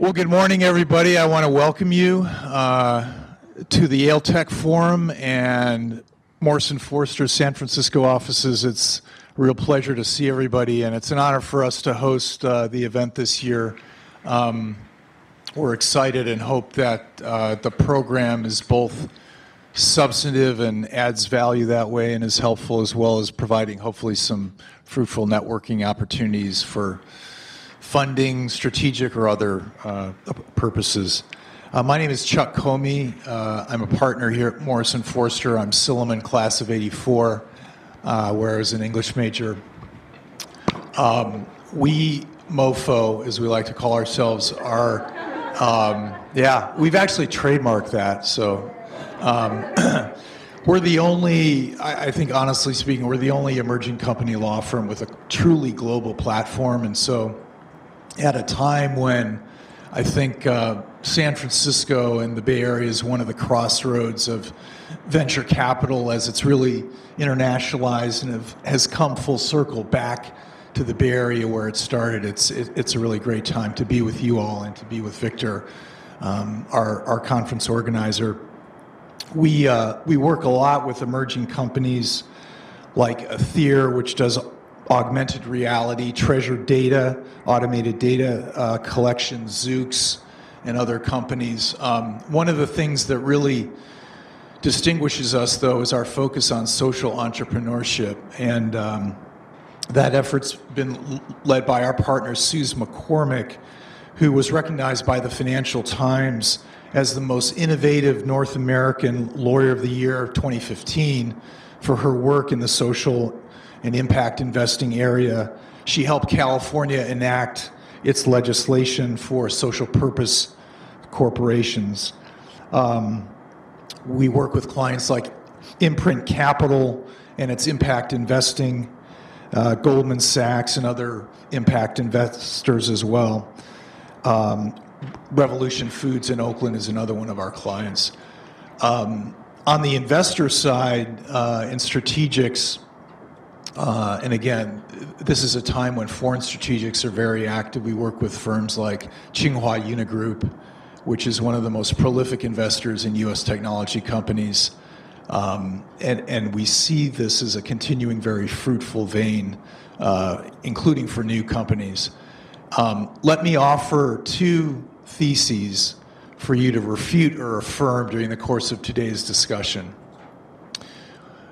Well, good morning, everybody. I want to welcome you to the Yale Tech Forum and Morrison Foerster's San Francisco offices. It's a real pleasure to see everybody, and it's an honor for us to host the event this year. We're excited and hope that the program is both substantive and adds value that way and is helpful, as well as providing hopefully some fruitful networking opportunities for funding, strategic or other purposes. My name is Chuck Comey. I'm a partner here at Morrison Foerster. I'm Silliman, class of '84, where I was an English major. We, MoFo, as we like to call ourselves, are, we've actually trademarked that. So we're the only, I think honestly speaking, we're the only emerging company law firm with a truly global platform. And so at a time when I think San Francisco and the Bay Area is one of the crossroads of venture capital as it's really internationalized and has come full circle back to the Bay Area where it started. It's a really great time to be with you all and to be with Victor, our conference organizer. We work a lot with emerging companies like Athere, which does augmented reality, treasure data, automated data collection, Zoox, and other companies. One of the things that really distinguishes us, though, is our focus on social entrepreneurship. And that effort's been led by our partner, Suze McCormick, who was recognized by the Financial Times as the most innovative North American Lawyer of the Year of 2015 for her work in the social and impact investing area. She helped California enact its legislation for social purpose corporations. We work with clients like Imprint Capital and its impact investing, Goldman Sachs and other impact investors as well. Revolution Foods in Oakland is another one of our clients. On the investor side, in strategics, and again, this is a time when foreign strategics are very active. We work with firms like Tsinghua Unigroup, which is one of the most prolific investors in U.S. technology companies. And we see this as a continuing, very fruitful vein, including for new companies. Let me offer two theses for you to refute or affirm during the course of today's discussion.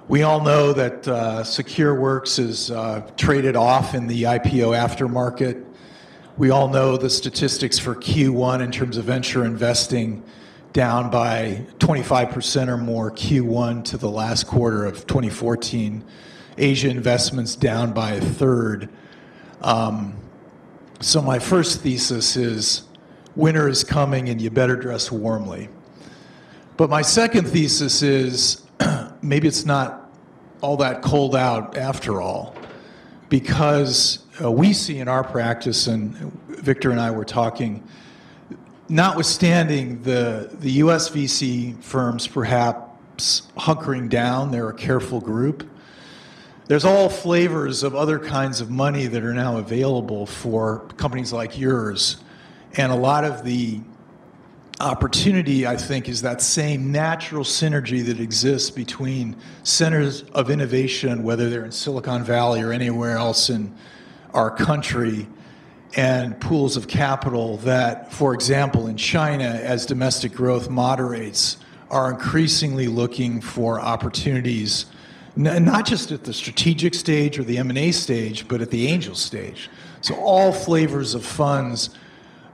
We all know that SecureWorks is traded off in the IPO aftermarket. We all know the statistics for Q1 in terms of venture investing down by 25% or more Q1 to the last quarter of 2014. Asia investments down by a third. So my first thesis is winter is coming and you better dress warmly. But my second thesis is maybe it's not all that cold out after all, because we see in our practice, and Victor and I were talking, notwithstanding the US VC firms perhaps hunkering down, they're a careful group, there's all flavors of other kinds of money that are now available for companies like yours. And a lot of the opportunity, I think, is that same natural synergy that exists between centers of innovation, whether they're in Silicon Valley or anywhere else in our country, and pools of capital that, for example, in China, as domestic growth moderates, are increasingly looking for opportunities, not just at the strategic stage or the M&A stage, but at the angel stage. So all flavors of funds,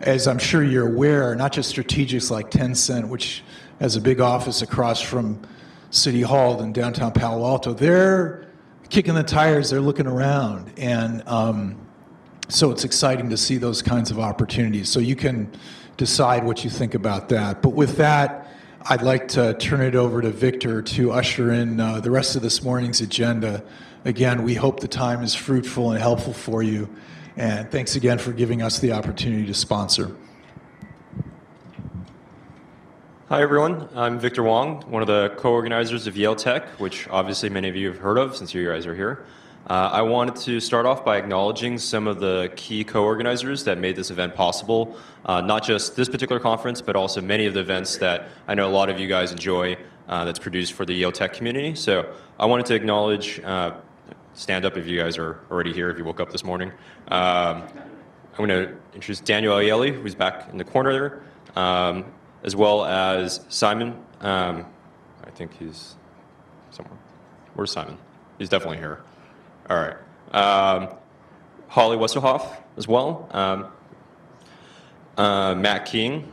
as I'm sure you're aware, not just strategics like Tencent, which has a big office across from City Hall in downtown Palo Alto, they're kicking the tires, they're looking around. And so it's exciting to see those kinds of opportunities. So you can decide what you think about that. But with that, I'd like to turn it over to Victor to usher in the rest of this morning's agenda. Again, we hope the time is fruitful and helpful for you. And thanks again for giving us the opportunity to sponsor. Hi, everyone. I'm Victor Wong, one of the co-organizers of Yale Tech, which obviously many of you have heard of since you guys are here. I wanted to start off by acknowledging some of the key co-organizers that made this event possible, not just this particular conference, but also many of the events that I know a lot of you guys enjoy that's produced for the Yale Tech community. So I wanted to acknowledge, stand up if you guys are already here, if you woke up this morning. I'm going to introduce Daniel Ayeli, who's back in the corner there, as well as Simon. I think he's somewhere. Where's Simon? He's definitely here. All right. Holly Westerhoff as well. Matt King.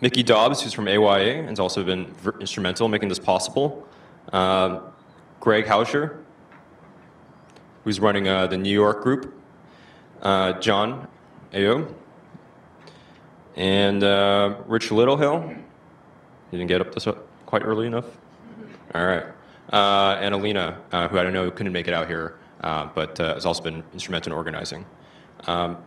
Mickey Dobbs, who's from AYA and has also been instrumental in making this possible. Greg Hauscher, who's running the New York group. John Ayo. And Rich Littlehill. He didn't get up this quite early enough. All right. And Alina, who I don't know couldn't make it out here, but has also been instrumental in organizing.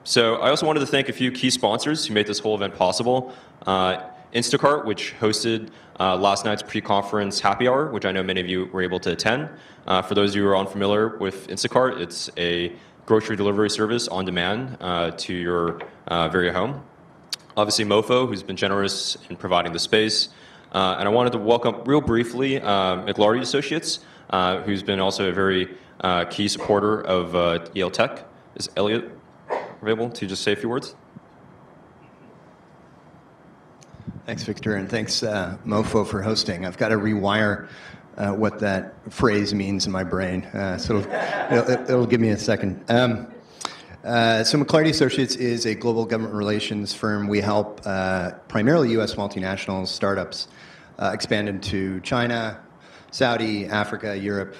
So I also wanted to thank a few key sponsors who made this whole event possible. Instacart, which hosted last night's pre-conference happy hour, which I know many of you were able to attend. For those of you who are unfamiliar with Instacart, it's a grocery delivery service on demand to your very home. Obviously, Mofo, who's been generous in providing the space. And I wanted to welcome real briefly Mclarty Associates, who's been also a very key supporter of Yale Tech. Is Elliot available to just say a few words? Thanks, Victor, and thanks, Mofo, for hosting. I've got to rewire what that phrase means in my brain, so it'll give me a second. So Mclarty Associates is a global government relations firm. We help primarily U.S. multinationals, startups, expand into China, Saudi, Africa, Europe,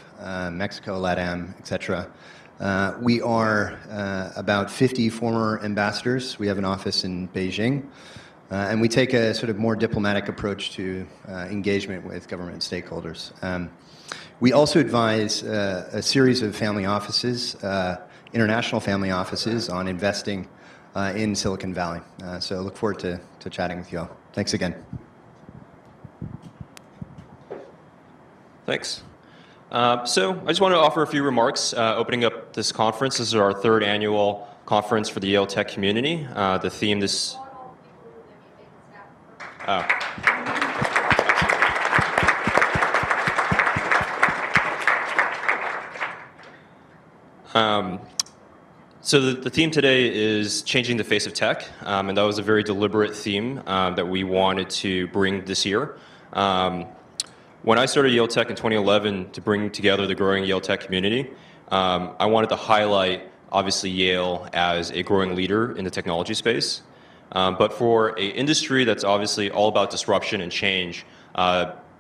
Mexico, LATAM, etc. We are about 50 former ambassadors. We have an office in Beijing. And we take a sort of more diplomatic approach to engagement with government stakeholders. We also advise a series of family offices, international family offices, on investing in Silicon Valley. So I look forward to chatting with you all. Thanks again. Thanks. So I just want to offer a few remarks opening up this conference. This is our third annual conference for the Yale Tech community. The theme this... Oh. So the theme today is changing the face of tech, and that was a very deliberate theme that we wanted to bring this year. When I started Yale Tech in 2011 to bring together the growing Yale Tech community, I wanted to highlight, obviously, Yale as a growing leader in the technology space. But for an industry that's obviously all about disruption and change,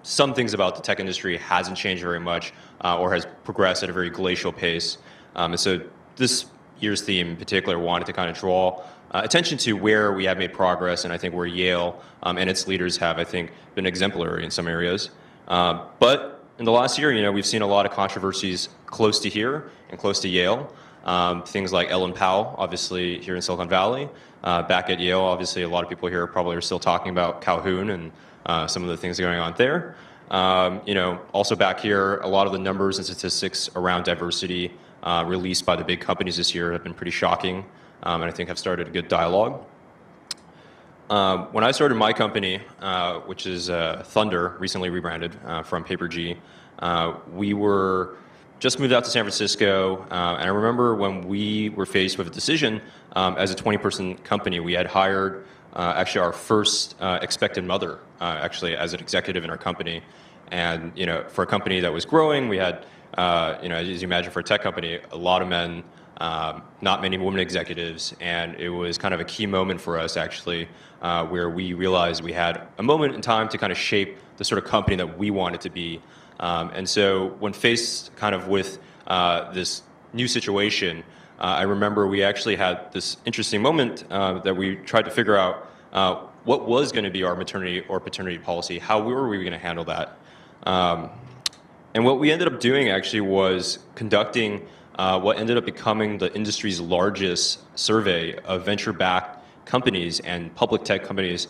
some things about the tech industry hasn't changed very much or has progressed at a very glacial pace. And so this year's theme in particular wanted to kind of draw attention to where we have made progress, and I think where Yale and its leaders have, I think, been exemplary in some areas. But in the last year, we've seen a lot of controversies close to here and close to Yale. Things like Ellen Powell, obviously here in Silicon Valley. Back at Yale, obviously a lot of people here probably are still talking about Calhoun and some of the things going on there. Also back here, a lot of the numbers and statistics around diversity released by the big companies this year have been pretty shocking, and I think have started a good dialogue. When I started my company, which is Thunder, recently rebranded from PaperG, we were just moved out to San Francisco, and I remember when we were faced with a decision as a 20-person company, we had hired actually our first expected mother, actually as an executive in our company. And for a company that was growing, we had, as you imagine, for a tech company, a lot of men, not many women executives, and it was kind of a key moment for us actually, where we realized we had a moment in time to kind of shape the sort of company that we wanted to be. And so when faced kind of with this new situation, I remember we actually had this interesting moment that we tried to figure out what was going to be our maternity or paternity policy, how were we going to handle that. And what we ended up doing actually was conducting what ended up becoming the industry's largest survey of venture-backed companies and public tech companies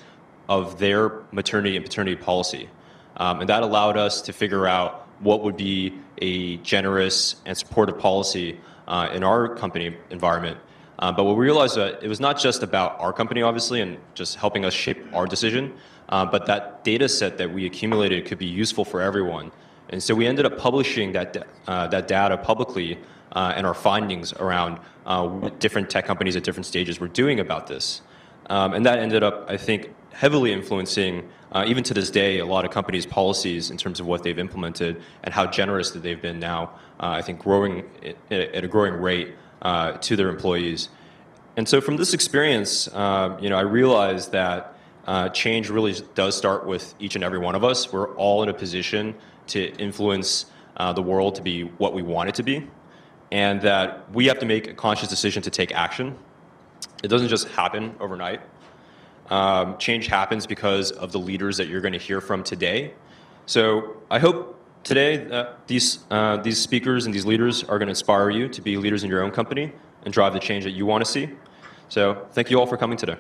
of their maternity and paternity policy. And that allowed us to figure out what would be a generous and supportive policy in our company environment. But we realized that it was not just about our company, obviously, and just helping us shape our decision, but that data set that we accumulated could be useful for everyone. And so we ended up publishing that data publicly and our findings around what different tech companies at different stages were doing about this. And that ended up, I think, heavily influencing, even to this day, a lot of companies' policies in terms of what they've implemented and how generous that they've been now, I think, growing at a growing rate to their employees. And so from this experience, I realized that change really does start with each and every one of us. We're all in a position to influence the world to be what we want it to be, and that we have to make a conscious decision to take action. It doesn't just happen overnight. Change happens because of the leaders that you're going to hear from today. So I hope today that these speakers and these leaders are going to inspire you to be leaders in your own company and drive the change that you want to see. So thank you all for coming today.